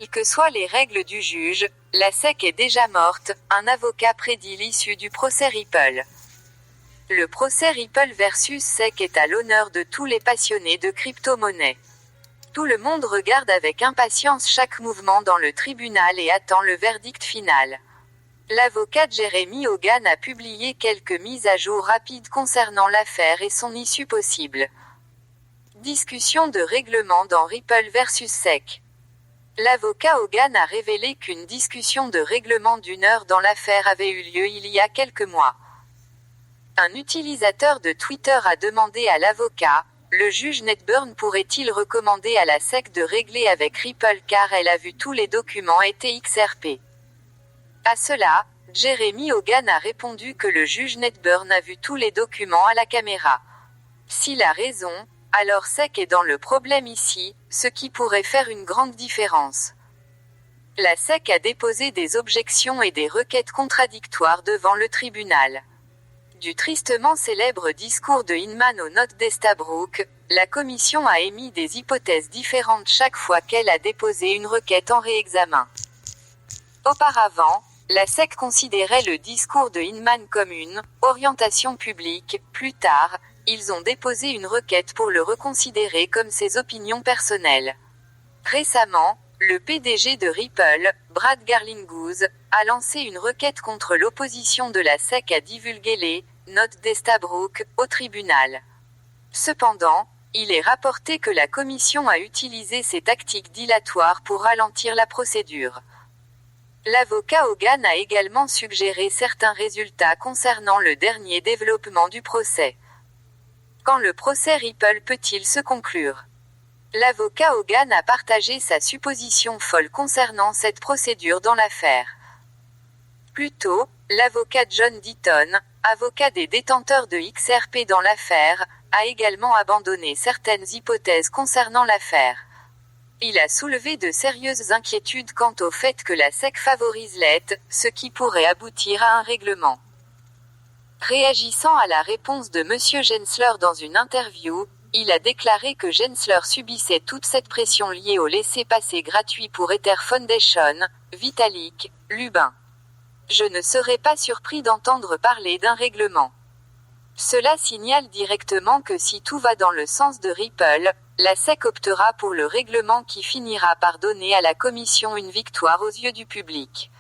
Quelles que soient les règles du juge, la SEC est déjà morte, un avocat prédit l'issue du procès Ripple. Le procès Ripple versus SEC est à l'honneur de tous les passionnés de crypto-monnaies. Tout le monde regarde avec impatience chaque mouvement dans le tribunal et attend le verdict final. L'avocat Jeremy Hogan a publié quelques mises à jour rapides concernant l'affaire et son issue possible. Discussion de règlement dans Ripple versus SEC. L'avocat Hogan a révélé qu'une discussion de règlement d'1 heure dans l'affaire avait eu lieu il y a quelques mois. Un utilisateur de Twitter a demandé à l'avocat, le juge Ned Burn pourrait-il recommander à la SEC de régler avec Ripple car elle a vu tous les documents et XRP. À cela, Jeremy Hogan a répondu que le juge Ned Burn a vu tous les documents à la caméra. S'il a raison, alors SEC est dans le problème ici, ce qui pourrait faire une grande différence. La SEC a déposé des objections et des requêtes contradictoires devant le tribunal. Du tristement célèbre discours de Hinman aux notes d'Estabrook, la commission a émis des hypothèses différentes chaque fois qu'elle a déposé une requête en réexamen. Auparavant, la SEC considérait le discours de Hinman comme une orientation publique. Plus tard, ils ont déposé une requête pour le reconsidérer comme ses opinions personnelles. Récemment, le PDG de Ripple, Brad Garlinghouse, a lancé une requête contre l'opposition de la SEC à divulguer les notes d'Estabrook au tribunal. Cependant, il est rapporté que la commission a utilisé ces tactiques dilatoires pour ralentir la procédure. L'avocat Hogan a également suggéré certains résultats concernant le dernier développement du procès. Quand le procès Ripple peut-il se conclure? L'avocat Hogan a partagé sa supposition folle concernant cette procédure dans l'affaire. Plus tôt, l'avocat John Deaton, avocat des détenteurs de XRP dans l'affaire, a également abandonné certaines hypothèses concernant l'affaire. Il a soulevé de sérieuses inquiétudes quant au fait que la SEC favorise l'ETH, ce qui pourrait aboutir à un règlement. Réagissant à la réponse de M. Gensler dans une interview, il a déclaré que Gensler subissait toute cette pression liée au laissez-passer gratuit pour Ether Foundation, Vitalik, Lubin. Je ne serais pas surpris d'entendre parler d'un règlement. Cela signale directement que si tout va dans le sens de Ripple, la SEC optera pour le règlement qui finira par donner à la commission une victoire aux yeux du public.